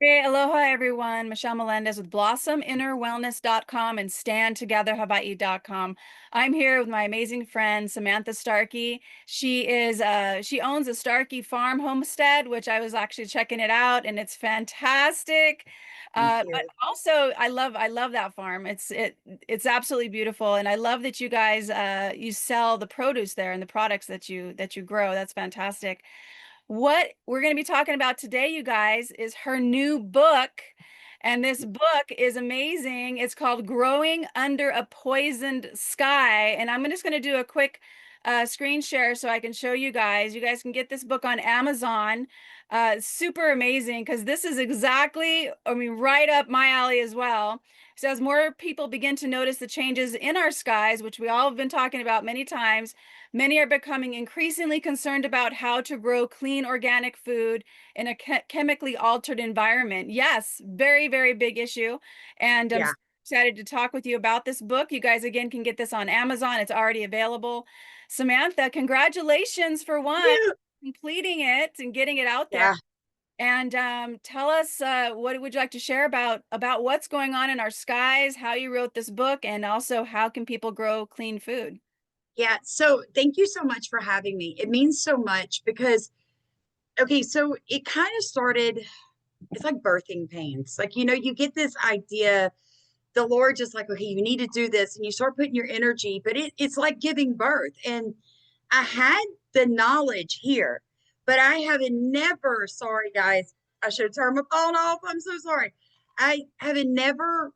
Hey, aloha everyone. Michelle Melendez with blossominnerwellness.com and standtogetherhawaii.com. I'm here with my amazing friend Samantha Starky. She owns a Starky farm homestead, which I was actually checking it out and it's fantastic. Thank But you. also I love that farm. It's absolutely beautiful, and I love that you guys you sell the produce there and the products that you grow. That's fantastic. What we're going to be talking about today, you guys, is her new book. And this book is amazing. It's called Growing Under a Poisoned Sky. And I'm just going to do a quick screen share so I can show you guys. You guys can get this book on Amazon. Super amazing because this is exactly, I mean, right up my alley as well. So as more people begin to notice the changes in our skies, which we all have been talking about many times, many are becoming increasingly concerned about how to grow clean organic food in a chemically altered environment. Yes, very, very big issue. And I'm Yeah. excited to talk with you about this book. You guys, again, can get this on Amazon. It's already available. Samantha, congratulations for one, Yeah. completing it and getting it out there. Yeah. And tell us what would you like to share about what's going on in our skies, how you wrote this book, and also how can people grow clean food? Yeah. So thank you so much for having me. It means so much because, okay, so it kind of started, it's like birthing pains. Like, you get this idea, the Lord just like, okay, you need to do this, and you start putting your energy, but it's like giving birth. And I had the knowledge here, but I have never, sorry guys, I should have turned my phone off. I'm so sorry. I have never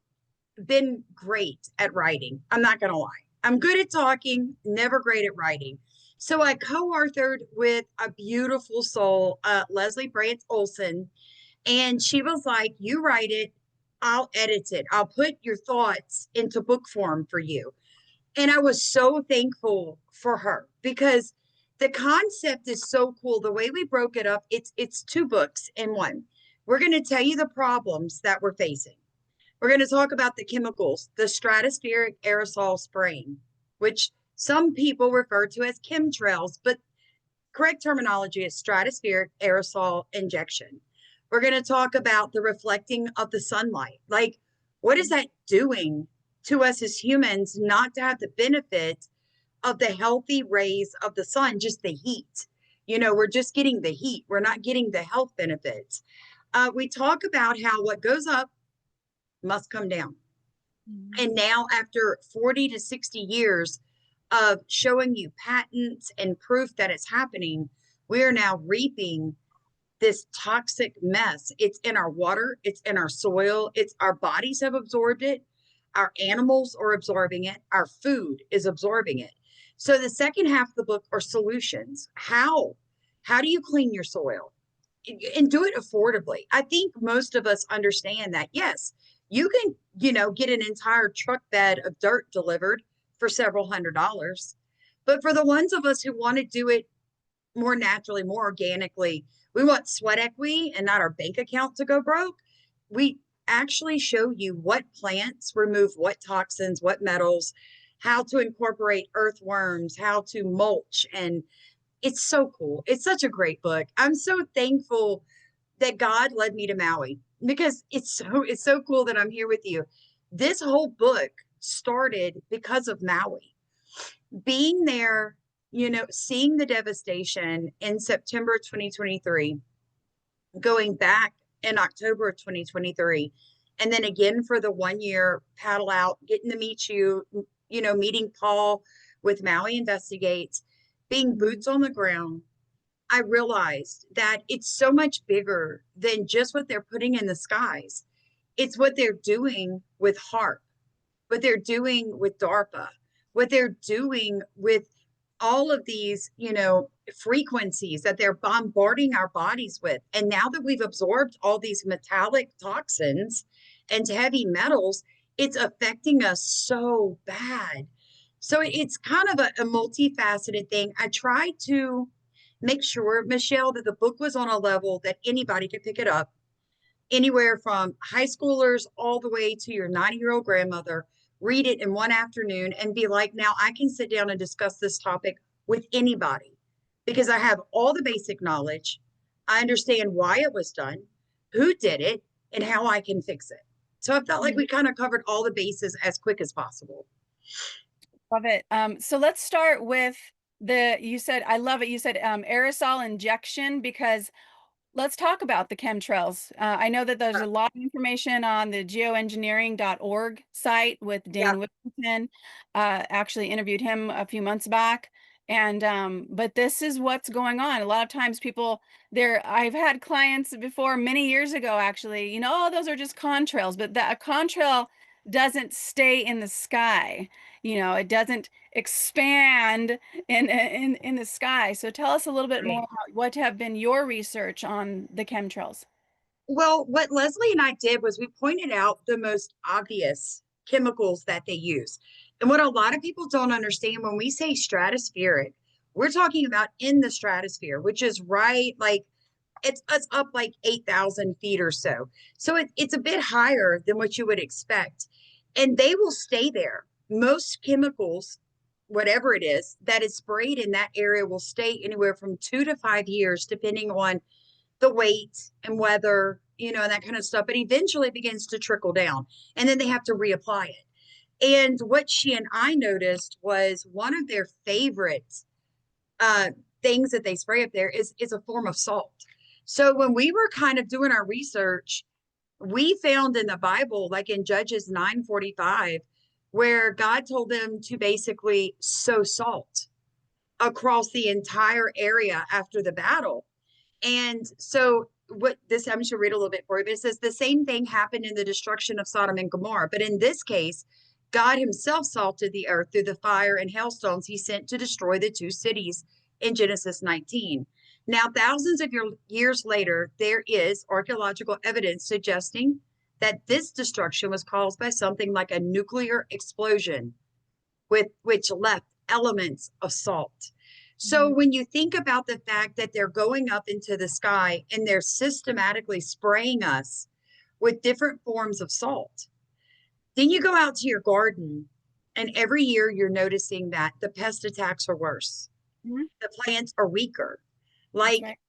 been great at writing. I'm not going to lie. I'm good at talking, never great at writing. So I co-authored with a beautiful soul, Leslie Brandt Olson, and she was like, "You write it, I'll edit it. I'll put your thoughts into book form for you." And I was so thankful for her because the concept is so cool. The way we broke it up, it's two books in one. We're going to tell you the problems that we're facing. We're going to talk about the chemicals, the stratospheric aerosol spraying, which some people refer to as chemtrails, but correct terminology is stratospheric aerosol injection. We're going to talk about the reflecting of the sunlight. Like, what is that doing to us as humans not to have the benefit of the healthy rays of the sun, just the heat? We're just getting the heat, we're not getting the health benefits. We talk about how what goes up must come down. And now, after 40 to 60 years of showing you patents and proof that it's happening, we are now reaping this toxic mess. It's in our water, it's in our soil, it's our bodies have absorbed it, our animals are absorbing it, our food is absorbing it. So the second half of the book are solutions. How do you clean your soil? And do it affordably. I think most of us understand that, yes, you can, get an entire truck bed of dirt delivered for several $100s. But for the ones of us who want to do it more naturally, more organically, we want sweat equity and not our bank account to go broke. We actually show you what plants remove what toxins, what metals, how to incorporate earthworms, how to mulch, and it's so cool. It's such a great book. I'm so thankful that God led me to Maui because it's so cool that I'm here with you. This whole book started because of Maui. Being there, seeing the devastation in September 2023, going back in October of 2023, and then again for the 1 year paddle out, getting to meet you, meeting Paul with Maui Investigates, being boots on the ground, I realized that it's so much bigger than just what they're putting in the skies. It's what they're doing with HARP, what they're doing with DARPA, what they're doing with all of these, frequencies that they're bombarding our bodies with. And now that we've absorbed all these metallic toxins and heavy metals, it's affecting us so bad. So it's kind of a multifaceted thing. I try to make sure, Michelle, that the book was on a level that anybody could pick it up, anywhere from high schoolers all the way to your 90-year-old grandmother. Read it in one afternoon and be like, now I can sit down and discuss this topic with anybody because I have all the basic knowledge. I understand why it was done, who did it, and how I can fix it. So I felt like Mhm. we kind of covered all the bases as quick as possible. Love it. So let's start with you said, I love it. You said aerosol injection because let's talk about the chemtrails. I know that there's a lot of information on the geoengineering.org site with Yeah. Dan Whittington. Actually interviewed him a few months back. And but this is what's going on. A lot of times people there, I've had clients before many years ago actually, oh, those are just contrails, but that a contrail doesn't stay in the sky. It doesn't expand in the sky. So tell us a little bit more Right. about what have been your research on the chemtrails. Well, what Leslie and I did was we pointed out the most obvious chemicals that they use. And what a lot of people don't understand when we say stratospheric, we're talking about in the stratosphere, which is right like it's up like 8,000 feet or so. So it's a bit higher than what you would expect. And they will stay there. Most chemicals, whatever it is, that is sprayed in that area will stay anywhere from 2 to 5 years, depending on the weight and weather, and that kind of stuff. But eventually it begins to trickle down and then they have to reapply it. And what she and I noticed was one of their favorite uh, things that they spray up there is a form of salt. So when we were kind of doing our research, we found in the Bible, like in Judges 9:45, where God told them to basically sow salt across the entire area after the battle. And so what this, I'm just gonna read a little bit for you, but it says the same thing happened in the destruction of Sodom and Gomorrah. But in this case, God himself salted the earth through the fire and hailstones he sent to destroy the two cities in Genesis 19. Now, thousands of years later, there is archaeological evidence suggesting that this destruction was caused by something like a nuclear explosion with which left elements of salt. So Mhm. when you think about the fact that they're going up into the sky and they're systematically spraying us with different forms of salt, then you go out to your garden and every year you're noticing that the pest attacks are worse. Mhm. The plants are weaker. That's Like right.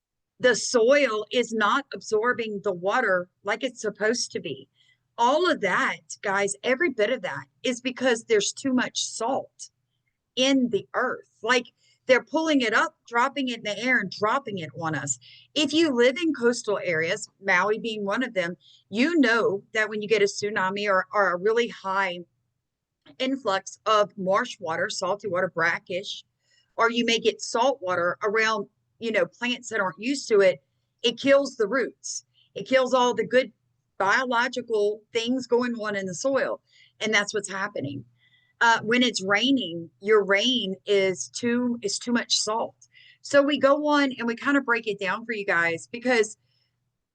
the soil is not absorbing the water like it's supposed to be. All of that, guys, every bit of that is because there's too much salt in the earth. Like they're pulling it up, dropping it in the air, and dropping it on us. If you live in coastal areas, Maui being one of them, you know that when you get a tsunami or a really high influx of marsh water, salty water, brackish, or you may get salt water around, plants that aren't used to it, it kills the roots. It kills all the good biological things going on in the soil. And that's what's happening. When it's raining, your rain is too much salt. So we go on and we kind of break it down for you guys because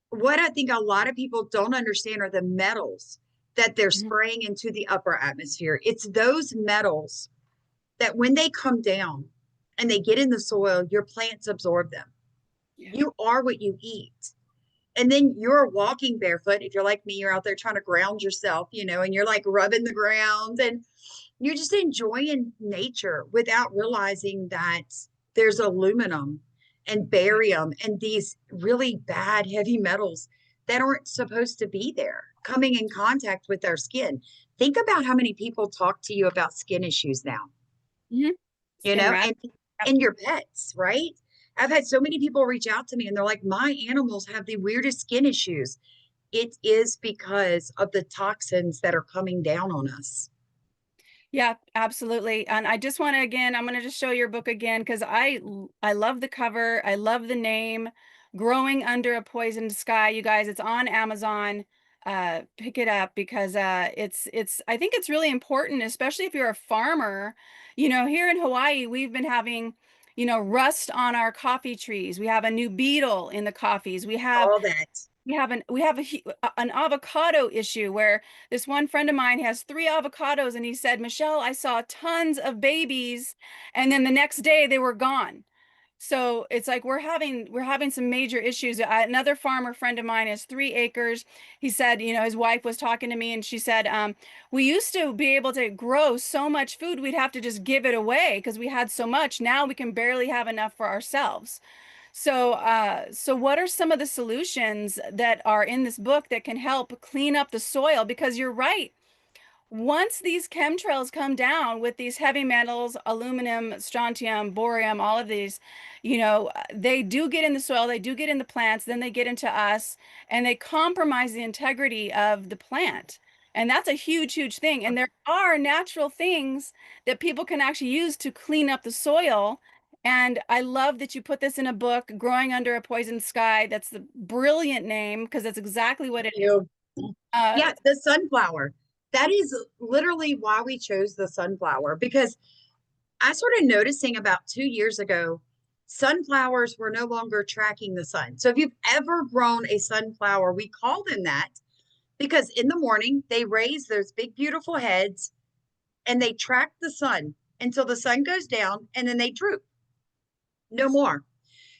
what I think a lot of people don't understand are the metals that they're Mhm. spraying into the upper atmosphere. It's those metals that when they come down and they get in the soil, your plants absorb them. Yeah. You are what you eat. And then you're walking barefoot. If you're like me, you're out there trying to ground yourself, and you're like rubbing the ground and you're just enjoying nature without realizing that there's aluminum and Yeah. barium and these really bad heavy metals that aren't supposed to be there coming in contact with our skin. Think about how many people talk to you about skin issues now, Mhm. Skin rash. and Yep. and your pets, right? I've had so many people reach out to me and they're like, my animals have the weirdest skin issues. It is because of the toxins that are coming down on us. Yeah, absolutely. And I just want to again, I'm going to just show your book again because I love the cover. I love the name, Growing Under a Poisoned Sky. You guys, it's on Amazon. Pick it up because it's I think it's really important, especially if you're a farmer. Here in Hawaii, we've been having, rust on our coffee trees. We have a new beetle in the coffees. We have All that. we have an avocado issue where this one friend of mine has three avocados and he said, Michelle, I saw tons of babies and then the next day they were gone. So it's like we're having some major issues. Another farmer friend of mine has 3 acres. He said, his wife was talking to me and she said, we used to be able to grow so much food we'd have to just give it away because we had so much. Now we can barely have enough for ourselves. So what are some of the solutions that are in this book that can help clean up the soil? Because you're right. Once these chemtrails come down with these heavy metals, aluminum, strontium, borium, all of these, they do get in the soil, they do get in the plants, then they get into us, and they compromise the integrity of the plant. And that's a huge, huge thing. And there are natural things that people can actually use to clean up the soil. And I love that you put this in a book, Growing Under a Poisoned Sky. That's the brilliant name because that's exactly what it is. You. Uh, Yeah, the sunflower. That is literally why we chose the sunflower, because I started noticing about 2 years ago, sunflowers were no longer tracking the sun. So if you've ever grown a sunflower, we call them that because in the morning they raise those big, beautiful heads and they track the sun until the sun goes down and then they droop. No more.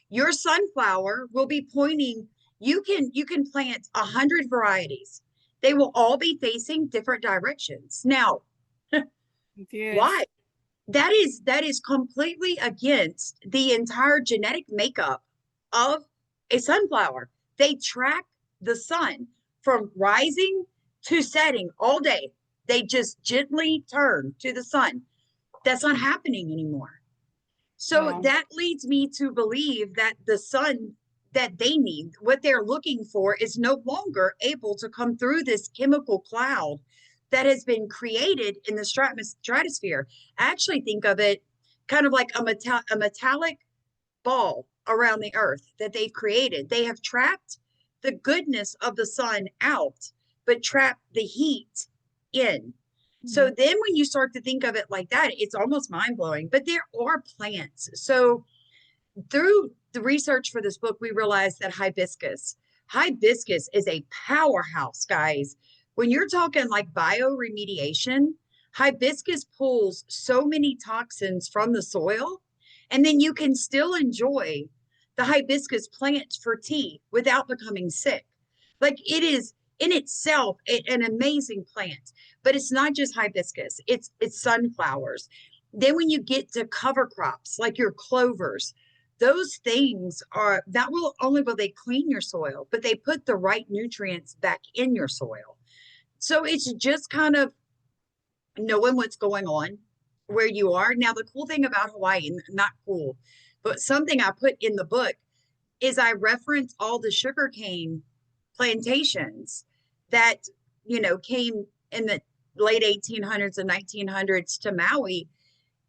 Your sunflower will be pointing. You can plant 100 varieties. They will all be facing different directions. Now, confused. why? That is completely against the entire genetic makeup of a sunflower. They track the sun from rising to setting all day. They just gently turn to the sun. That's not happening anymore. So Wow. that leads me to believe that the sun that they need, what they're looking for, is no longer able to come through this chemical cloud that has been created in the stratosphere. I actually think of it kind of like a metallic ball around the earth that they've created. They have trapped the goodness of the sun out, but trapped the heat in. So Mhm. then when you start to think of it like that, it's almost mind blowing. But there are plants. So through the research for this book, we realized that hibiscus is a powerhouse, guys. When you're talking like bioremediation, hibiscus pulls so many toxins from the soil, and then you can still enjoy the hibiscus plant for tea without becoming sick. Like it is in itself an amazing plant, but it's not just hibiscus, it's sunflowers. Then when you get to cover crops like your clovers, those things are that will they clean your soil, but they put the right nutrients back in your soil. So it's just kind of knowing what's going on where you are. Now, the cool thing about Hawaii, not cool, but something I put in the book is I reference all the sugarcane plantations that, came in the late 1800s and 1900s to Maui.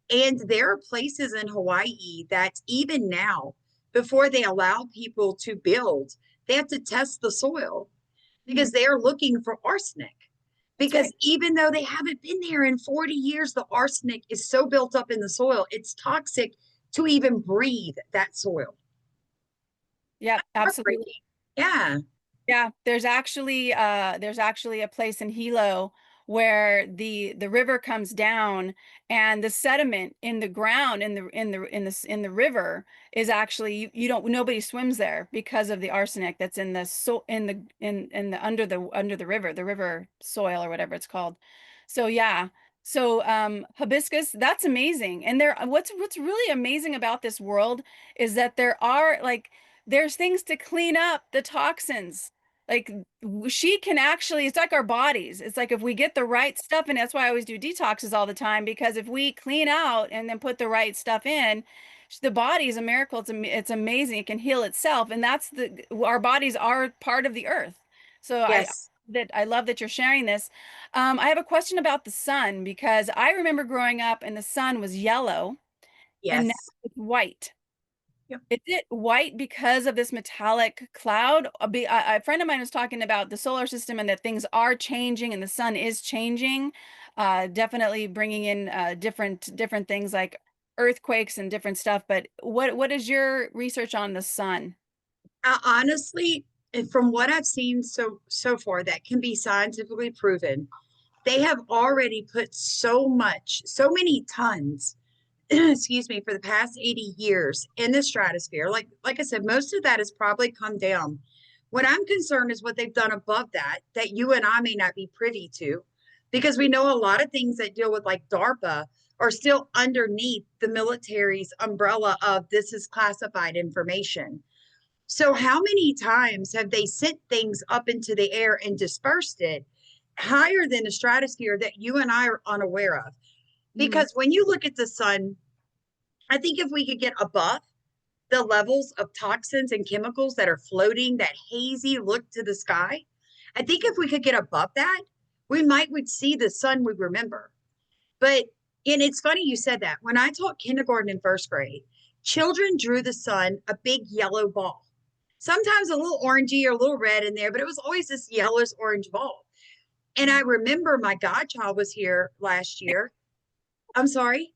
And there are places in Hawaii that even now, before they allow people to build, they have to test the soil Mhm. because they are looking for arsenic. That's right. Because even though they haven't been there in 40 years, the arsenic is so built up in the soil, it's toxic to even breathe that soil. Yeah, absolutely. Heartbreaking. Yeah. Yeah, there's actually a place in Hilo where the river comes down and the sediment in the ground in the river is actually you don't nobody swims there because of the arsenic that's in the so in the under the river soil or whatever it's called. So yeah. So hibiscus, that's amazing. And there what's really amazing about this world is that there's things to clean up the toxins. Like she can actually, it's like our bodies. It's like if we get the right stuff, and that's why I always do detoxes all the time, because if we clean out and then put the right stuff in, the body is a miracle. It's amazing. It can heal itself. And our bodies are part of the earth. So Yes. I love that you're sharing this. I have a question about the sun because I remember growing up and the sun was yellow and now Yes. it's white. Yep. Is it white because of this metallic cloud? A friend of mine was talking about the solar system and that things are changing and the sun is changing, definitely bringing in different things like earthquakes and different stuff. But what is your research on the sun? Honestly, and from what I've seen so far, that can be scientifically proven. They have already put so many tons, excuse me, for the past 80 years in the stratosphere. Like I said, most of that has probably come down. What I'm concerned is what they've done above that you and I may not be privy to, because we know a lot of things that deal with like DARPA are still underneath the military's umbrella of this is classified information. So, how many times have they sent things up into the air and dispersed it higher than the stratosphere that you and I are unaware of? Mhm. Because when you look at the sun, I think if we could get above the levels of toxins and chemicals that are floating, that hazy look to the sky, I think if we could get above that, we might would see the sun we remember. But and it's funny you said that. When I taught kindergarten and first grade, children drew the sun a big yellow ball. Sometimes a little orangey or a little red in there, but it was always this yellowish orange ball. And I remember my godchild was here last year. I'm sorry.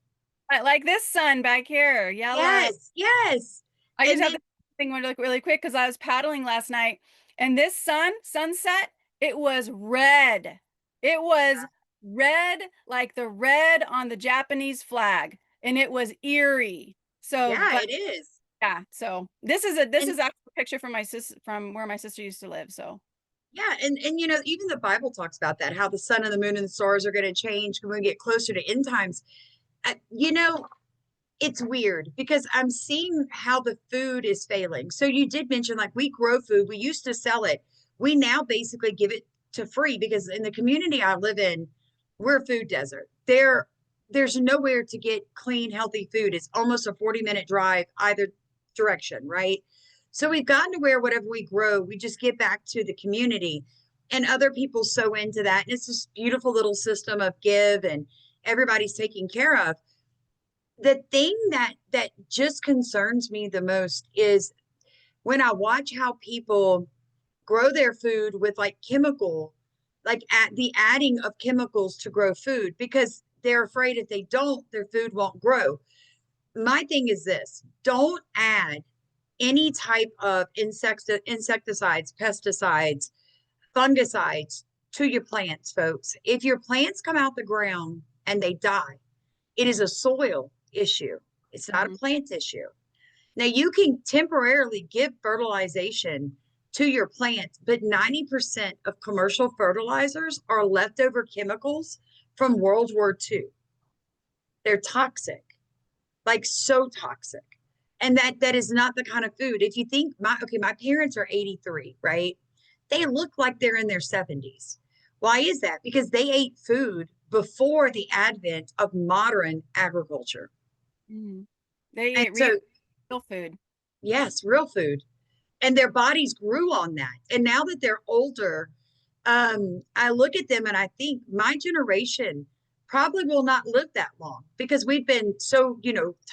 Like this sun back here, yellow. Yes, yes. I And just have then to thing really quick because I was paddling last night, and this sunset, it was red. It was red like the red on the Japanese flag, and it was eerie. So, yeah, but it is. yeah, so this And is actually a picture from my sis from where my sister used to live. So, yeah, and you know, even the Bible talks about that, how the sun and the moon and the stars are going to change when we get closer to end times. You know, it's weird because I'm seeing how the food is failing. So you did mention like we grow food, we used to sell it. We now basically give it to free because in the community I live in, we're a food desert. There's nowhere to get clean, healthy food. It's almost a 40-minute drive either direction, right? So we've gotten to where whatever we grow, we just get back to the community and other people sow into that. And it's this beautiful little system of give and everybody's taken care of. The thing that just concerns me the most is when I watch how people grow their food with like chemical, like at the adding of chemicals to grow food because they're afraid if they don't, their food won't grow. My thing is this: don't add any type of insecticides, pesticides, fungicides to your plants, folks. If your plants come out the ground and they die, it is a soil issue. It's not a mhm, plant issue. Now you can temporarily give fertilization to your plants, but 90% of commercial fertilizers are leftover chemicals from World War II. They're toxic, like so toxic. And that is not the kind of food. If you think my parents are 83, right? They look like they're in their 70s. Why is that? Because they ate food before the advent of modern agriculture. mhm. They And ate so, real food. yes, real food. And their bodies grew on that. And now that they're older, I look at them and I think my generation probably will not live that long because we've been so,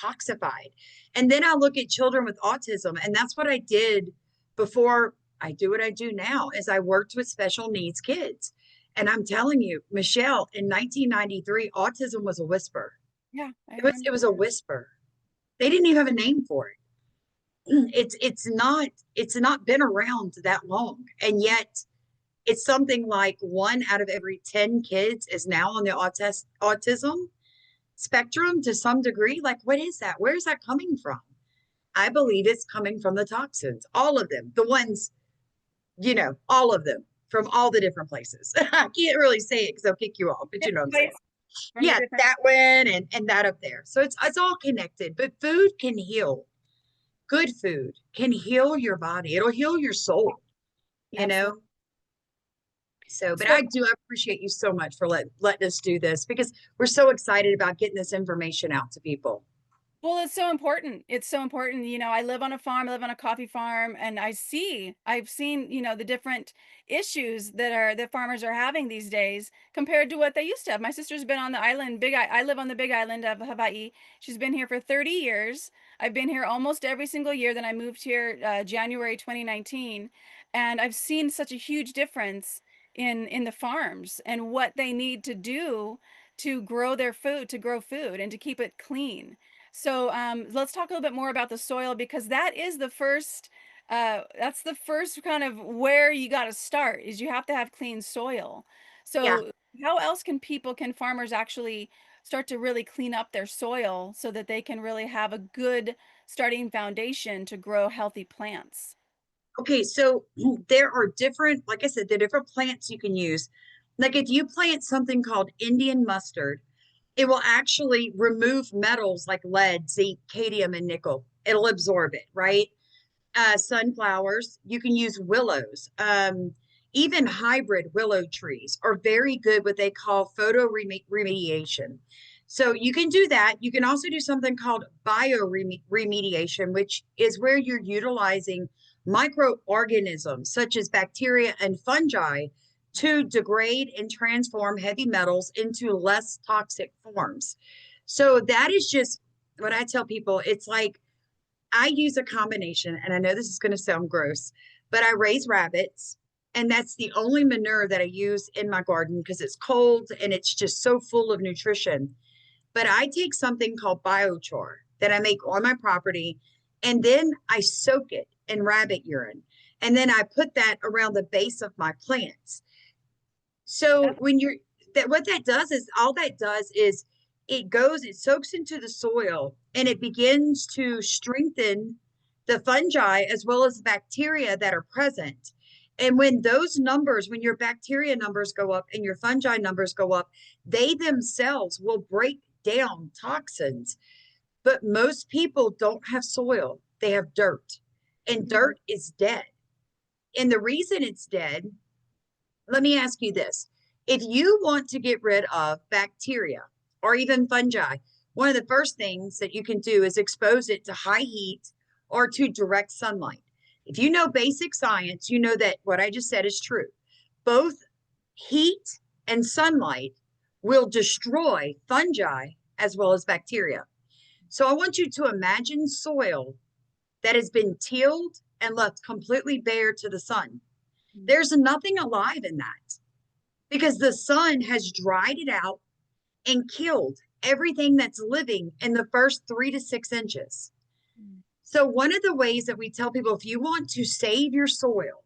toxified. And then I look at children with autism, and that's what I did before I do what I do now is I worked with special needs kids. And I'm telling you, Michelle, in 1993, autism was a whisper. Yeah, I It remember. was a whisper. They didn't even have a name for it. It's not been around that long, and yet it's something like 1 out of every 10 kids is now on the autism spectrum to some degree. Like, what is that? Where is that coming from? I believe it's coming from the toxins, all of them, the ones, all of them from all the different places. I can't really say it because they'll kick you off, but you know what I'm Different saying. places from the Yeah, different. that one and that up there. So it's all connected, but food can heal. Good food can heal your body. It'll heal your soul, you Absolutely. know? So, but So, I do appreciate you so much for letting us do this because we're so excited about getting this information out to people. well, it's so important. It's so important. I live on a farm, I live on a coffee farm, and I've seen, the different issues that farmers are having these days compared to what they used to have. My sister's been on the island, I live on the big island of Hawaii. She's been here for 30 years. I've been here almost every single year. Then I moved here January 2019, and I've seen such a huge difference in the farms and what they need to do to grow their food, to grow food and to keep it clean. So let's talk a little bit more about the soil because that's the first kind of where you got to start is you have to have clean soil. Yeah. So how else can farmers actually start to really clean up their soil so that they can really have a good starting foundation to grow healthy plants? Okay. So there are different, like I said, there are different plants you can use. Like if you plant something called Indian mustard, It will actually remove metals like lead, zinc, cadmium, and nickel. It'll absorb it, right? Sunflowers, you can use willows. Even hybrid willow trees are very good, what they call photo remediation. So you can do that. You can also do something called remediation, which is where you're utilizing microorganisms such as bacteria and fungi to degrade and transform heavy metals into less toxic forms. So that is just what I tell people. It's like I use a combination, and I know this is going to sound gross, but I raise rabbits, and that's the only manure that I use in my garden because it's cold and it's just so full of nutrition. But I take something called biochar that I make on my property, and then I soak it in rabbit urine. And then I put that around the base of my plants. So That's when you're that what that does is all that does is it soaks into the soil and it begins to strengthen the fungi as well as the bacteria that are present. And when those numbers, when your bacteria numbers go up and your fungi numbers go up, they themselves will break down toxins. But most people don't have soil, they have dirt, and mhm. dirt is dead. And the reason it's dead, let me ask you this. If you want to get rid of bacteria or even fungi, one of the first things that you can do is expose it to high heat or to direct sunlight. If you know basic science, you know that what I just said is true. Both heat and sunlight will destroy fungi as well as bacteria. So I want you to imagine soil that has been tilled and left completely bare to the sun. There's nothing alive in that because the sun has dried it out and killed everything that's living in the first 3 to 6 inches. So, one of the ways that we tell people if you want to save your soil,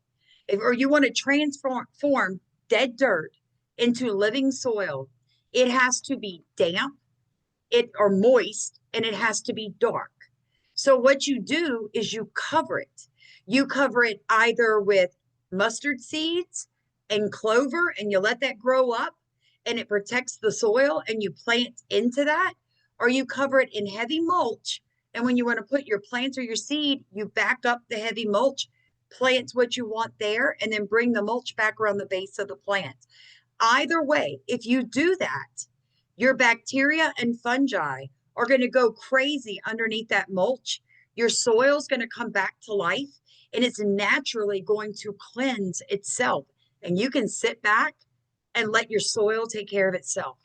or you want to transform dead dirt into living soil, it has to be damp, it or moist, and it has to be dark. So what you do is you cover it. You cover it either with mustard seeds and clover, and you let that grow up and it protects the soil and you plant into that, or you cover it in heavy mulch. And when you want to put your plants or your seed, you back up the heavy mulch, plant what you want there, and then bring the mulch back around the base of the plant. Either way, if you do that, your bacteria and fungi are going to go crazy underneath that mulch. Your soil's going to come back to life and it's naturally going to cleanse itself. And you can sit back and let your soil take care of itself.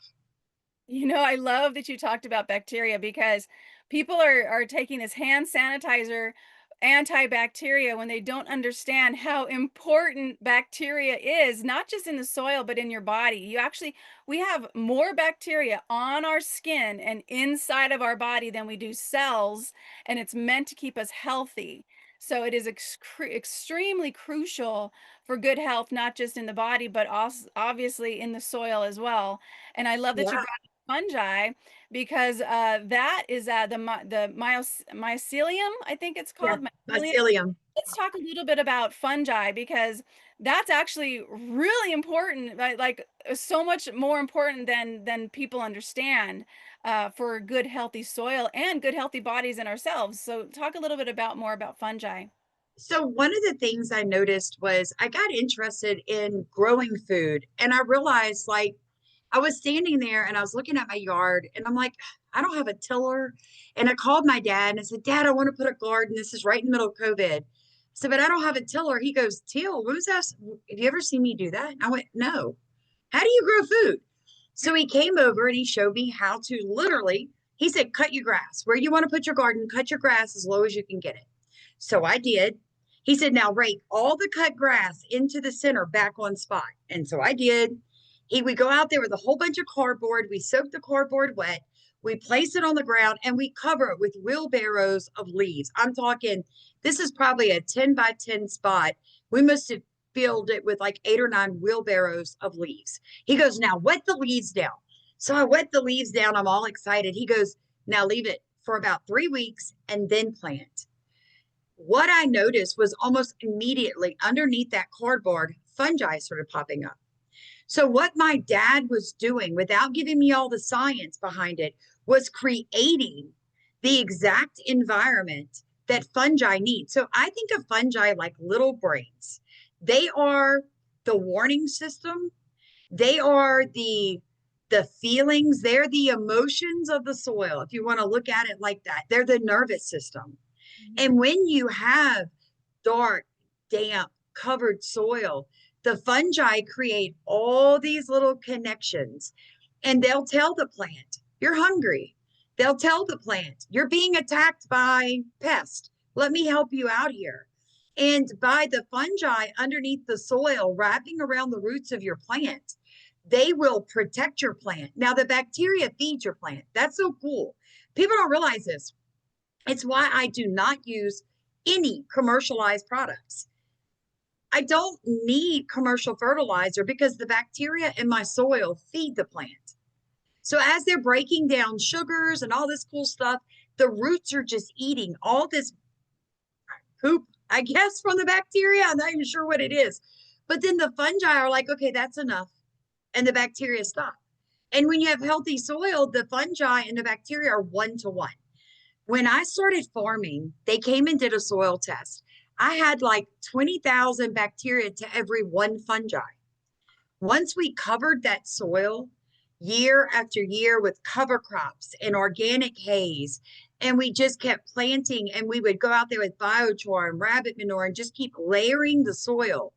I love that you talked about bacteria because people are taking this hand sanitizer antibacteria when they don't understand how important bacteria is, not just in the soil, but in your body. We have more bacteria on our skin and inside of our body than we do cells, and it's meant to keep us healthy. So it is extremely crucial for good health, not just in the body, but also obviously in the soil as well. And I love that you Yeah. brought fungi because that is the mycelium, I think it's Yeah. called mycelium. Mycelium. Let's talk a little bit about fungi because that's actually really important, so much more important than people understand for good healthy soil and good healthy bodies in ourselves. So talk a little bit about more about fungi. So, one of the things I noticed was I got interested in growing food and I realized like I was standing there and I was looking at my yard and I'm like, I don't have a tiller. And I called my dad and I said, Dad, I want to put a garden. This is right in the middle of COVID. I said, but I don't have a tiller. He goes, Till, when was that? Have you ever seen me do that? And I went, no. How do you grow food? So he came over and he showed me how to literally, he said, cut your grass. Where you want to put your garden, cut your grass as low as you can get it. So I did. He said, now rake all the cut grass into the center back on spot. And so I did. We go out there with a whole bunch of cardboard. We soak the cardboard wet. We place it on the ground and we cover it with wheelbarrows of leaves. I'm talking, this is probably a 10 by 10 spot. We must have filled it with like 8 or 9 wheelbarrows of leaves. He goes, now wet the leaves down. So I wet the leaves down. I'm all excited. He goes, now leave it for about 3 weeks and then plant. What I noticed was almost immediately underneath that cardboard, fungi started popping up. So what my dad was doing without giving me all the science behind it was creating the exact environment that fungi need. So I think of fungi like little brains. They are the warning system. They are the feelings, they're the emotions of the soil. If you want to look at it like that, they're the nervous system. Mhm. And when you have dark, damp, covered soil, the fungi create all these little connections and they'll tell the plant, you're hungry. They'll tell the plant, you're being attacked by pest. Let me help you out here. And by the fungi underneath the soil wrapping around the roots of your plant, they will protect your plant. Now, the bacteria feed your plant. That's so cool. People don't realize this. It's why I do not use any commercialized products. I don't need commercial fertilizer because the bacteria in my soil feed the plant. So as they're breaking down sugars and all this cool stuff, the roots are just eating all this poop, I guess, from the bacteria. I'm not even sure what it is. But then the fungi are like, okay, that's enough. And the bacteria stop. And when you have healthy soil, the fungi and the bacteria are 1 to 1. When I started farming, they came and did a soil test. I had like 20,000 bacteria to every one fungi. Once we covered that soil year after year with cover crops and organic haze, and we just kept planting, and we would go out there with biochar and rabbit manure and just keep layering the soil.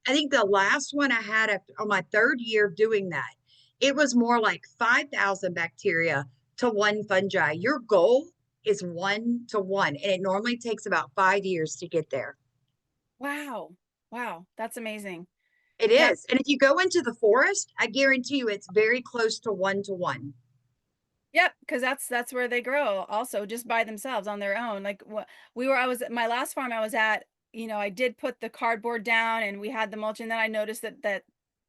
I think the last one I had after, on my third year of doing that, it was more like 5,000 bacteria to one fungi. Your goal is 1 to 1, and it normally takes about 5 years to get there. Wow. Wow. That's amazing. It That, is. And if you go into the forest, I guarantee you it's very close to 1 to 1. yep, because that's where they grow also just by themselves on their own. Like what I was at my last farm I was at, I did put the cardboard down and we had the mulch and then I noticed that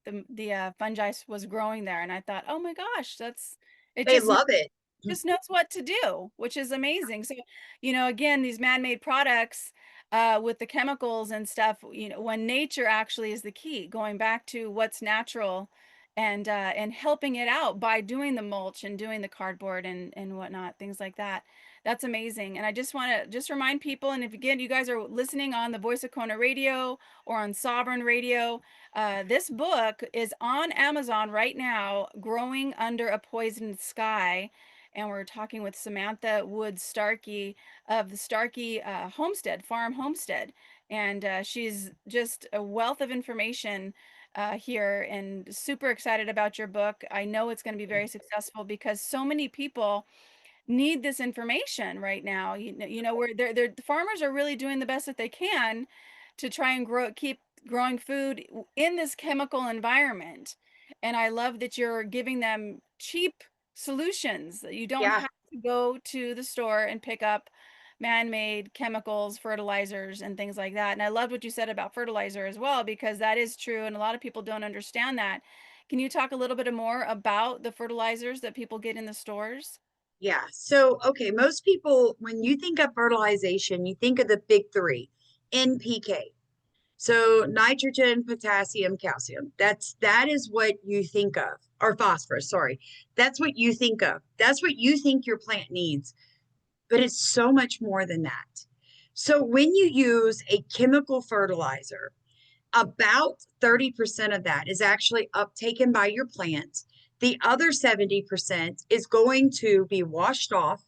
the fungi was growing there and I thought, "Oh my gosh, that's it They love it. just knows what to do, which is amazing." So, again, these man-made products with the chemicals and stuff, when nature actually is the key, going back to what's natural and helping it out by doing the mulch and doing the cardboard and whatnot, things like that. That's amazing. And I just want to just remind people, and if again you guys are listening on the Voice of Kona radio or on Sovereign Radio, this book is on Amazon right now, Growing Under a Poisoned Sky. And we're talking with Samantha Woods Starky of the Starky Farm Homestead. And she's just a wealth of information here and super excited about your book. I know it's going to be very successful because so many people need this information right now. Where the farmers are really doing the best that they can to try and keep growing food in this chemical environment. And I love that you're giving them cheap solutions. You don't Yeah. have to go to the store and pick up man-made chemicals, fertilizers, and things like that. And I loved what you said about fertilizer as well, because that is true, and a lot of people don't understand that. Can you talk a little bit more about the fertilizers that people get in the stores? Yeah. So, okay, most people, when you think of fertilization, you think of the big three NPK. So nitrogen, potassium, calcium. That is what you think of, or phosphorus, sorry. That's what you think of. That's what you think your plant needs. But it's so much more than that. So when you use a chemical fertilizer, about 30% of that is actually uptaken by your plant. The other 70% is going to be washed off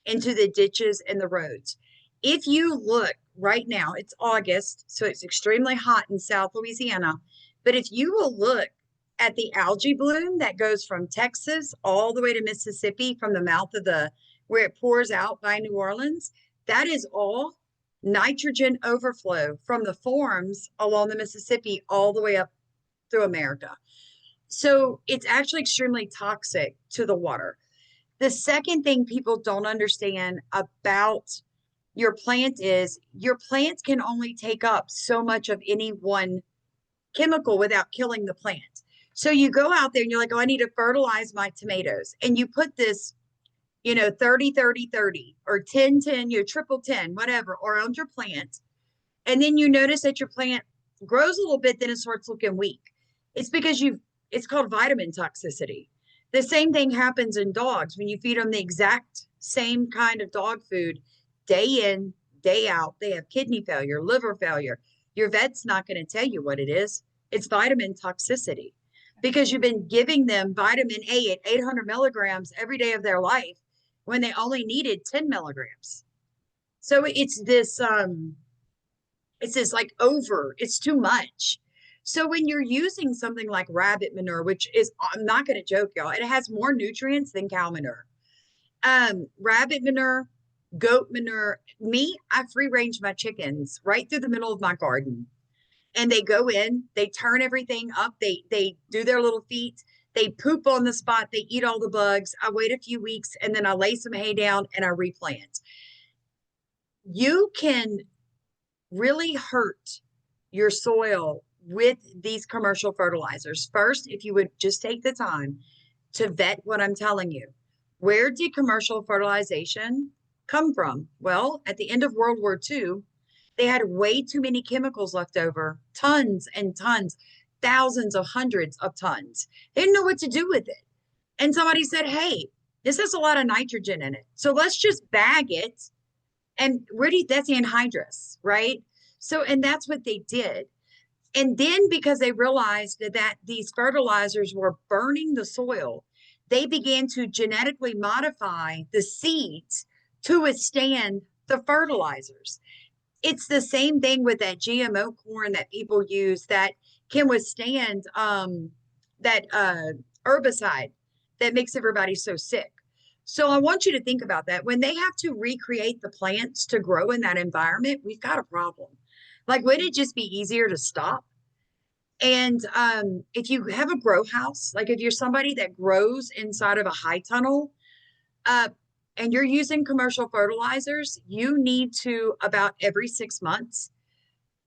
into the ditches and the roads. If you look right now, it's August, so it's extremely hot in South Louisiana. But if you will look at the algae bloom that goes from Texas all the way to Mississippi from the mouth of the where it pours out by New Orleans, that is all nitrogen overflow from the forms along the Mississippi all the way up through America. So it's actually extremely toxic to the water. The second thing people don't understand about your plant is your plant can only take up so much of any one chemical without killing the plant. So you go out there and you're like, oh, I need to fertilize my tomatoes. And you put this, 30, 30, 30, or 10, 10, triple 10, whatever, around your plant. And then you notice that your plant grows a little bit, then it starts looking weak. It's because it's called vitamin toxicity. The same thing happens in dogs when you feed them the exact same kind of dog food day in, day out. They have kidney failure, liver failure. Your vet's not going to tell you what it is. It's vitamin toxicity because you've been giving them vitamin A at 800 milligrams every day of their life when they only needed 10 milligrams. So it's this like it's too much. So when you're using something like rabbit manure, which is, I'm not going to joke, y'all, it has more nutrients than cow manure. Rabbit manure, goat manure. I free range my chickens right through the middle of my garden, and they go in, they turn everything up, they do their little feet, they poop on the spot, they eat all the bugs. I wait a few weeks, and then I lay some hay down and I replant. You can really hurt your soil with these commercial fertilizers. First, if you would just take the time to vet what I'm telling you. Where did commercial fertilization come from? Well, at the end of World War II, they had way too many chemicals left over, tons and tons, thousands of hundreds of tons. They didn't know what to do with it. And somebody said, hey, this has a lot of nitrogen in it. So let's just bag it. And that's anhydrous, right? So, and that's what they did. And then because they realized that these fertilizers were burning the soil, they began to genetically modify the seeds to withstand the fertilizers. It's the same thing with that GMO corn that people use that can withstand that herbicide that makes everybody so sick. So I want you to think about that. When they have to recreate the plants to grow in that environment, we've got a problem. Like, would it just be easier to stop? And if you have a grow house, like if you're somebody that grows inside of a high tunnel, uh, and you're using commercial fertilizers, you need to about every 6 months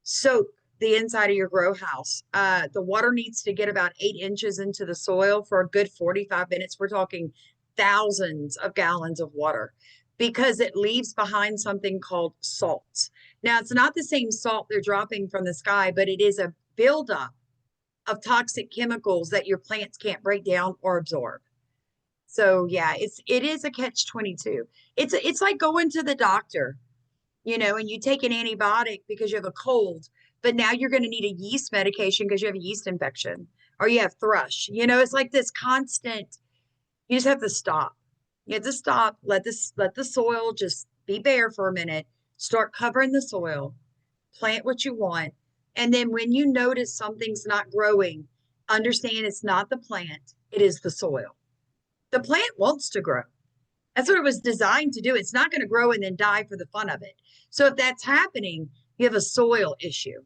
soak the inside of your grow house. The water needs to get about 8 inches into the soil for a good 45 minutes. We're talking thousands of gallons of water because it leaves behind something called salts. Now, it's not the same salt they're dropping from the sky, but it is a buildup of toxic chemicals that your plants can't break down or absorb. So yeah, it is a catch 22. It's like going to the doctor, and you take an antibiotic because you have a cold, but now you're going to need a yeast medication because you have a yeast infection or you have thrush. It's like this constant, you just have to stop. You have to stop, let the soil just be bare for a minute, start covering the soil, plant what you want. And then when you notice something's not growing, understand it's not the plant, it is the soil. The plant wants to grow. That's what it was designed to do. It's not going to grow and then die for the fun of it. So if that's happening, you have a soil issue.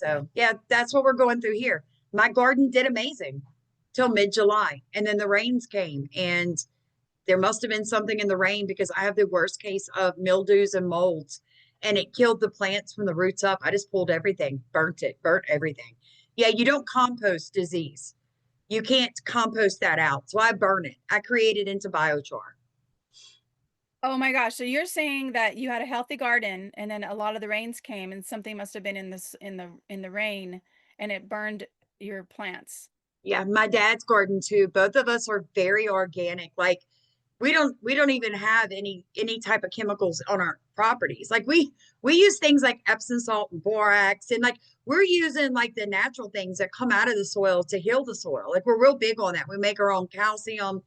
Yeah. So yeah, that's what we're going through here. My garden did amazing till mid-July. And then the rains came, and there must have been something in the rain because I have the worst case of mildews and molds, and it killed the plants from the roots up. I just pulled everything, burnt everything. Yeah, you don't compost disease. You can't compost that out. So I burn it. I create it into biochar. Oh my gosh. So you're saying that you had a healthy garden and then a lot of the rains came and something must have been in the rain and it burned your plants. Yeah, my dad's garden too. Both of us are very organic. Like we don't even have any type of chemicals on our properties. Like we use things like Epsom salt and borax, and like we're using like the natural things that come out of the soil to heal the soil. Like we're real big on that. We make our own calcium.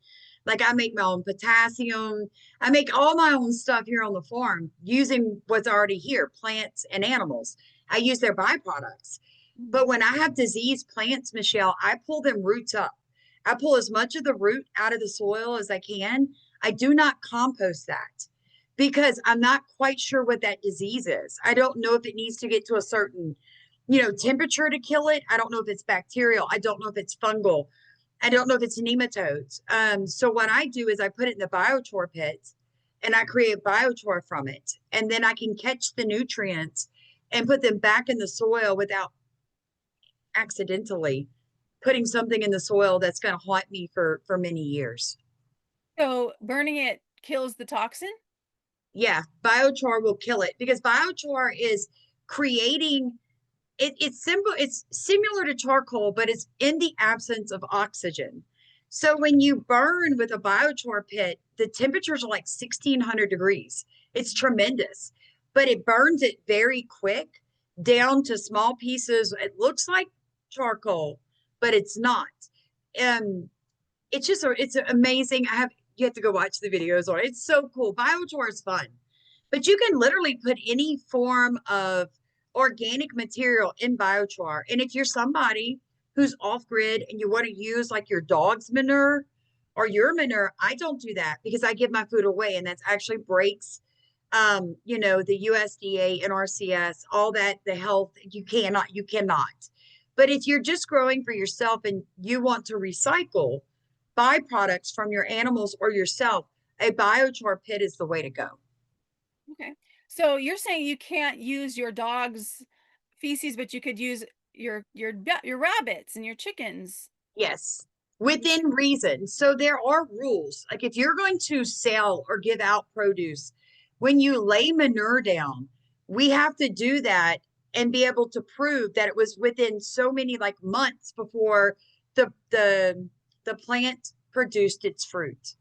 Like I make my own potassium. I make all my own stuff here on the farm using what's already here, plants and animals. I use their byproducts. But when I have diseased plants, Michelle, I pull them roots up. I pull as much of the root out of the soil as I can. I do not compost that because I'm not quite sure what that disease is. I don't know if it needs to get to a certain, temperature to kill it. I don't know if it's bacterial. I don't know if it's fungal. I don't know if it's nematodes. So what I do is I put it in the biochar pit and I create biochar from it. And then I can catch the nutrients and put them back in the soil without accidentally putting something in the soil that's going to haunt me for many years. So burning it kills the toxin? Yeah, biochar will kill it because biochar is creating it's simple. It's similar to charcoal, but it's in the absence of oxygen. So when you burn with a biochar pit, the temperatures are like 1600 degrees. It's tremendous, but it burns it very quick down to small pieces. It looks like charcoal, but it's not. Um, it's just it's amazing. You have to go watch the videos on it. It's so cool. Biochar is fun, but you can literally put any form of organic material in biochar. And if you're somebody who's off grid and you want to use like your dog's manure or your manure, I don't do that because I give my food away, and that's actually breaks the USDA, NRCS, all that, the health, you cannot. But if you're just growing for yourself and you want to recycle byproducts from your animals or yourself, a biochar pit is the way to go. Okay. So you're saying you can't use your dog's feces, but you could use your rabbits and your chickens. Yes, within reason. So there are rules. Like if you're going to sell or give out produce, when you lay manure down, we have to do that and be able to prove that it was within so many like months before the plant produced its fruit.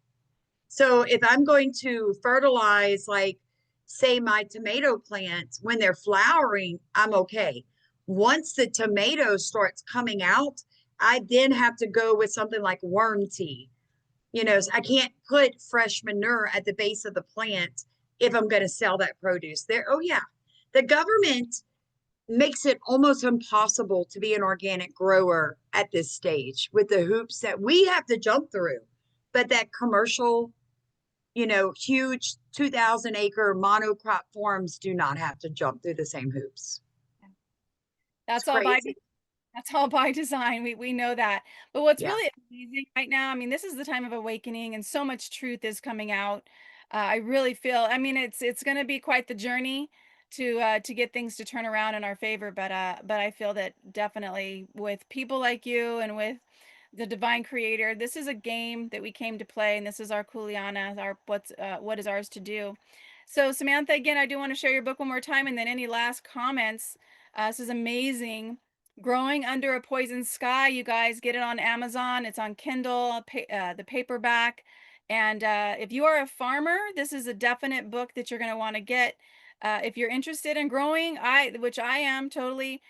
So if I'm going to fertilize, like, say, my tomato plants when they're flowering, I'm okay. Once the tomato starts coming out, I then have to go with something like worm tea. So I can't put fresh manure at the base of the plant if I'm going to sell that produce there. Oh, yeah. The government makes it almost impossible to be an organic grower at this stage with the hoops that we have to jump through. But that commercial huge 2,000-acre monocrop farms do not have to jump through the same hoops. It's That's all by crazy. That's all by design. We know that. But what's Yeah. really amazing right now, I mean, this is the time of awakening and so much truth is coming out. I really feel, I mean, it's going to be quite the journey to get things to turn around in our favor, but I feel that definitely with people like you and with the divine creator, this is a game that we came to play and this is our kuleana, our what is ours to do. So Samantha, again, I do want to share your book one more time and then any last comments. This is amazing. Growing Under a Poison Sky. You guys get it on Amazon. It's on Kindle, the paperback. And if you are a farmer, this is a definite book that you're going to want to get. If you're interested in growing, which I am totally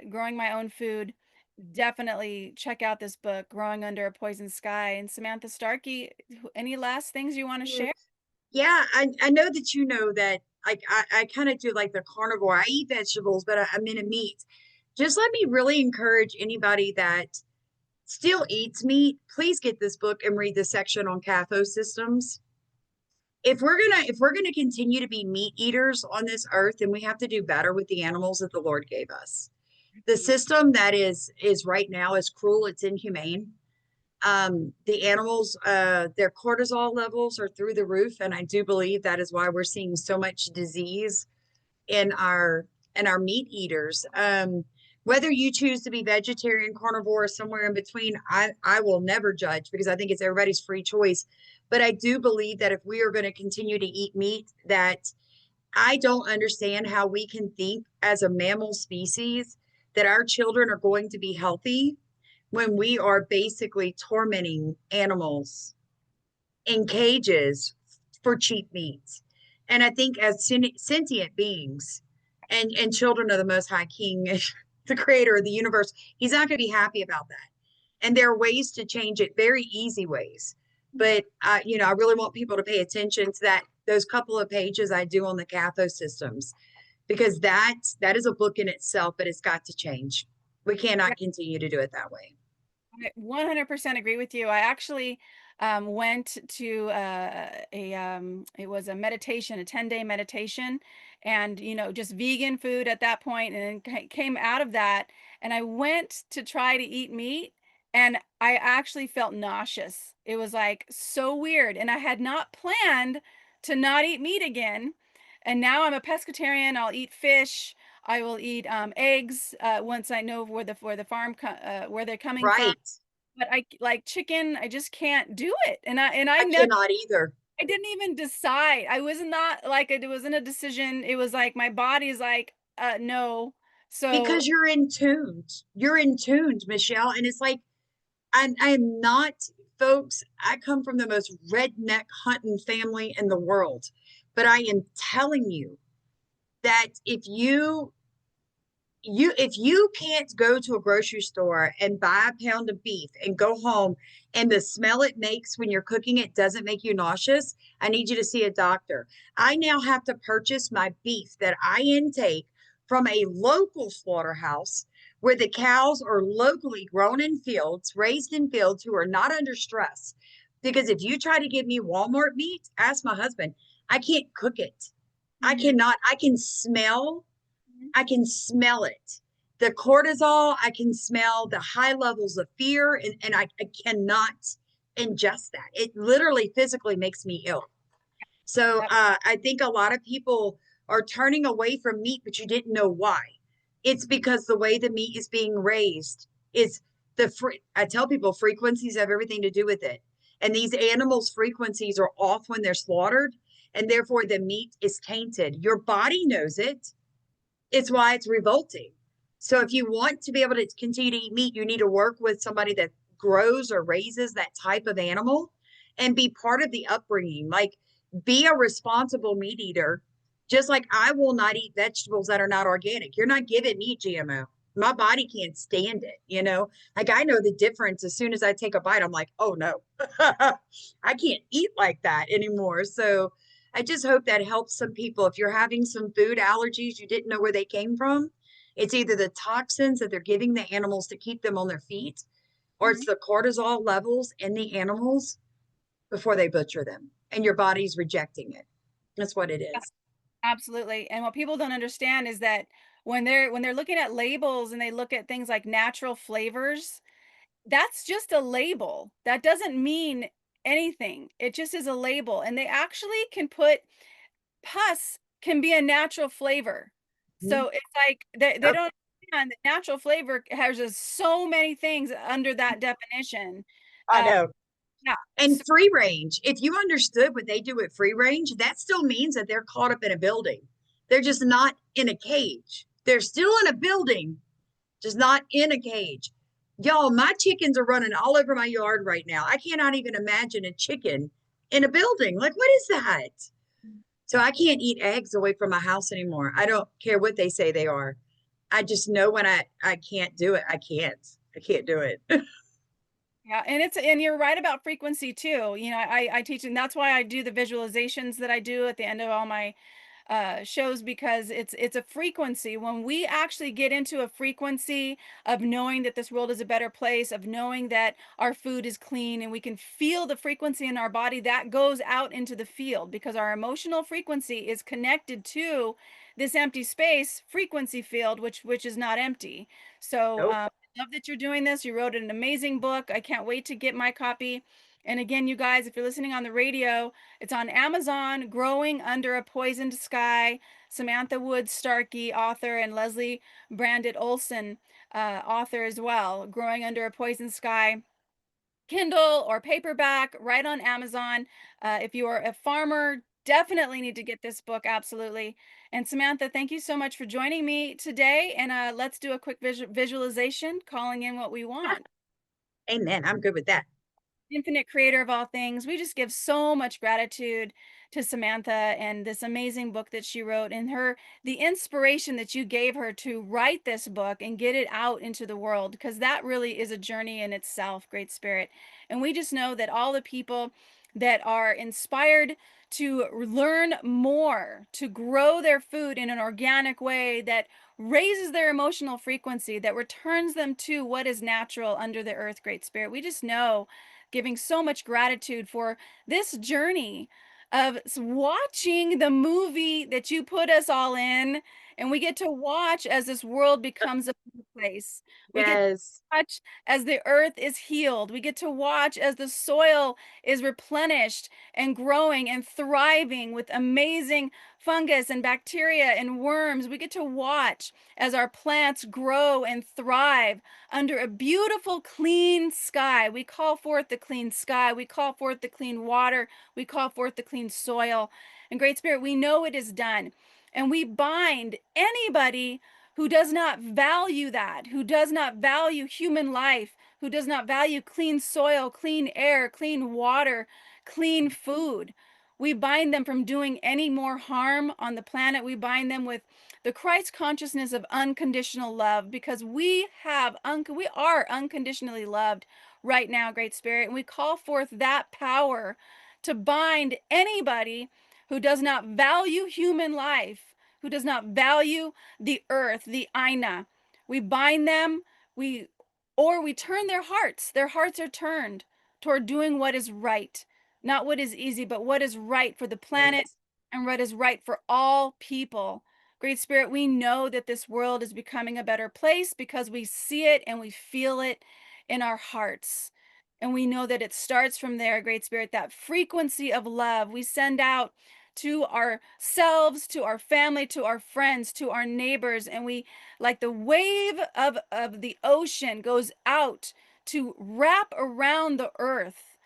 growing my own food, definitely check out this book, Growing Under a Poison Sky. And Samantha Starkey, any last things you want to Mm, share? yeah, I know that that like I kind of do like the carnivore. I eat vegetables, but I'm in a meat. Just let me really encourage anybody that still eats meat, please get this book and read the section on CAFO systems. If we're gonna continue to be meat eaters on this earth, then we have to do better with the animals that the Lord gave us. The system that is right now is cruel, it's inhumane. The animals, their cortisol levels are through the roof, and I do believe that is why we're seeing so much disease in our meat eaters. Whether you choose to be vegetarian, carnivore, or somewhere in between, I will never judge because I think it's everybody's free choice. But I do believe that if we are going to continue to eat meat, that I don't understand how we can think as a mammal species that our children are going to be healthy when we are basically tormenting animals in cages for cheap meat. And I think as sentient beings and children of the Most High King, the creator of the universe, he's not going to be happy about that. And there are ways to change it, very easy ways. But I really want people to pay attention to those couple of pages I do on the CAFO systems, because that is a book in itself, but it's got to change. We cannot continue to do it that way. I 100% agree with you. I actually went to it was a meditation, a 10-day meditation, and just vegan food at that point, and then came out of that, and I went to try to eat meat, and I actually felt nauseous. It was like so weird, and I had not planned to not eat meat again, and now I'm a pescatarian. I'll eat fish. I will eat eggs once I know where the where they're coming from. Right. But I like chicken. I just can't do it, and I I never. cannot either. I didn't even decide. I was not like it wasn't a decision. It was like my body's like, no. So because you're in tuned. You're in tuned, Michelle. And it's like, I am not, folks, I come from the most redneck hunting family in the world. But I am telling you that if you can't go to a grocery store and buy a pound of beef and go home and the smell it makes when you're cooking it doesn't make you nauseous, I need you to see a doctor. I now have to purchase my beef that I intake from a local slaughterhouse where the cows are locally grown in fields, raised in fields, who are not under stress. Because if you try to give me Walmart meat, ask my husband, I can't cook it. I mhm, cannot. I can smell it. The cortisol, I can smell the high levels of fear, and I cannot ingest that. It literally physically makes me ill. So yep, I think a lot of people are turning away from meat, but you didn't know why. It's because the way the meat is being raised is I tell people frequencies have everything to do with it. And these animals' frequencies are off when they're slaughtered, and therefore the meat is tainted. Your body knows it, it's why it's revolting. So if you want to be able to continue to eat meat, you need to work with somebody that grows or raises that type of animal and be part of the upbringing. Like, be a responsible meat eater. Just like I will not eat vegetables that are not organic. You're not giving me GMO. My body can't stand it, you know? Like, I know the difference. As soon as I take a bite, I'm like, oh no, I can't eat like that anymore. So I just hope that helps some people. If you're having some food allergies you didn't know where they came from, it's either the toxins that they're giving the animals to keep them on their feet, or it's mhm. the cortisol levels in the animals before they butcher them, and your body's rejecting it. That's what it Yeah, is. absolutely. And what people don't understand is that when they're looking at labels and they look at things like natural flavors, that's just a label. That doesn't mean anything. It just is a label. And they actually can put pus can be a natural flavor. Mhm. So it's like they Oh, don't understand that natural flavor has just so many things under that definition. I Uh, know. yeah. And So free range, if you understood what they do at free range, that still means that they're caught up in a building. They're just not in a cage. They're still in a building, just not in a cage. Y'all, my chickens are running all over my yard right now. I cannot even imagine a chicken in a building. Like, what is that? So I can't eat eggs away from my house anymore. I don't care what they say they are. I just know when I can't do it. I can't. I can't do it. yeah, and and you're right about frequency too. You know, I teach, and that's why I do the visualizations that I do at the end of all my shows, because it's a frequency. When we actually get into a frequency of knowing that this world is a better place, of knowing that our food is clean, and we can feel the frequency in our body, that goes out into the field, because our emotional frequency is connected to this empty space frequency field, which is not empty. So Nope. I love that you're doing this. You wrote an amazing book. I can't wait to get my copy. And again, you guys, if you're listening on the radio, it's on Amazon, Growing Under a Poisoned Sky. Samantha Woods Starky, author, and Leslie Brandit Olson, author as well. Growing Under a Poisoned Sky. Kindle or paperback, right on Amazon. If you are a farmer, definitely need to get this book. Absolutely. And Samantha, thank you so much for joining me today. And let's do a quick visualization, calling in what we want. Amen. I'm good with that. Infinite creator of all things, we just give so much gratitude to Samantha and this amazing book that she wrote, and her the inspiration that you gave her to write this book and get it out into the world, because that really is a journey in itself, Great Spirit. And we just know that all the people that are inspired to learn more, to grow their food in an organic way that raises their emotional frequency, that returns them to what is natural under the earth, Great Spirit. We just know, giving so much gratitude for this journey of watching the movie that you put us all in. And we get to watch as this world becomes a better place. We get to Yes. watch as the earth is healed. We get to watch as the soil is replenished and growing and thriving with amazing fungus and bacteria and worms. We get to watch as our plants grow and thrive under a beautiful, clean sky. We call forth the clean sky. We call forth the clean water. We call forth the clean soil. And Great Spirit, we know it is done. And we bind anybody who does not value that, who does not value human life, who does not value clean soil, clean air, clean water, clean food. We bind them from doing any more harm on the planet. We bind them with the Christ consciousness of unconditional love, because we are unconditionally loved right now, Great Spirit, and we call forth that power to bind anybody who does not value human life, who does not value the earth, the Aina. We bind them, we or we turn their hearts. Their hearts are turned toward doing what is right, not what is easy, but what is right for the planet Right. and what is right for all people. Great Spirit, we know that this world is becoming a better place because we see it and we feel it in our hearts. And we know that it starts from there, Great Spirit, that frequency of love we send out to ourselves, to our family, to our friends, to our neighbors. And we, like the wave of the ocean, goes out to wrap around the earth,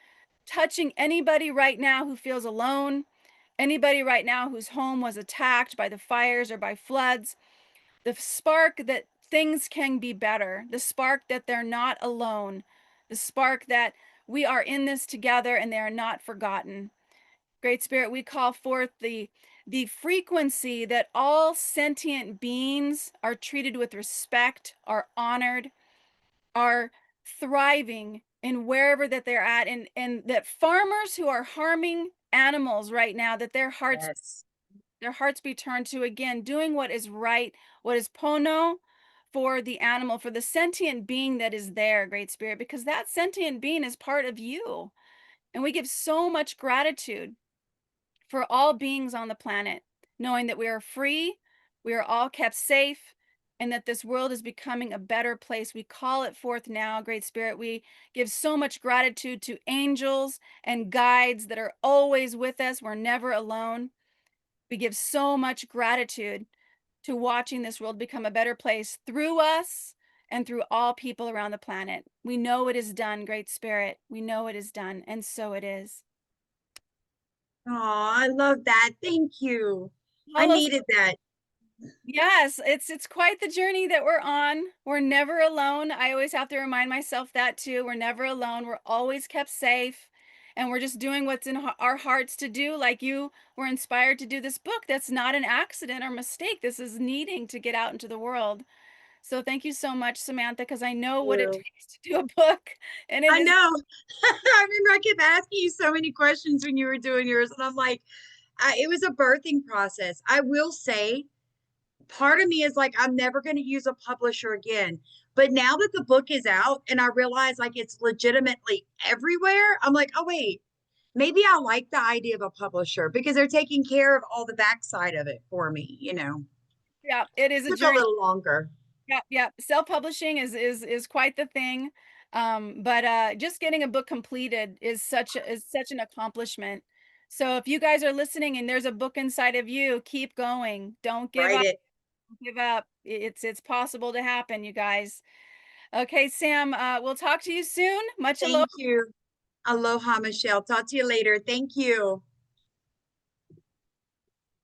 touching anybody right now who feels alone, anybody right now whose home was attacked by the fires or by floods, the spark that things can be better, the spark that they're not alone, the spark that we are in this together and they are not forgotten. Great Spirit, we call forth the frequency that all sentient beings are treated with respect, are honored, are thriving in wherever that they're at, and that farmers who are harming animals right now, that Yes. their hearts be turned to, again, doing what is right, what is pono for the animal, for the sentient being that is there, Great Spirit, because that sentient being is part of you. And we give so much gratitude for all beings on the planet, knowing that we are free, we are all kept safe, and that this world is becoming a better place. We call it forth now, Great Spirit. We give so much gratitude to angels and guides that are always with us. We're never alone. We give so much gratitude to watching this world become a better place through us and through all people around the planet. We know it is done, Great Spirit. We know it is done, and so it is. Oh, I love that. Thank you. I Mahalo. needed that. Yes, it's quite the journey that we're on. We're never alone. I always have to remind myself that too. We're never alone. We're always kept safe. And we're just doing what's in our hearts to do. Like you were inspired to do this book. That's not an accident or mistake. This is needing to get out into the world. So thank you so much, Samantha, because I know what it You. takes to do a book. And it I is, know. I remember I kept asking you so many questions when you were doing yours, and I'm like, it was a birthing process. I will say, part of me is like, I'm never going to use a publisher again. But now that the book is out and I realize like it's legitimately everywhere, I'm like, oh, wait, maybe I like the idea of a publisher because they're taking care of all the backside of it for me, you know. yeah, it is a Took a journey. little longer. Yeah, yeah. Self-publishing is quite the thing. But just getting a book completed is such an accomplishment. So if you guys are listening and there's a book inside of you, keep going. Don't give Write up. it. Don't give up. It's possible to happen, you guys. Okay, Sam, we'll talk to you soon. Much aloha. Thank you. Aloha, Michelle. Talk to you later. Thank you.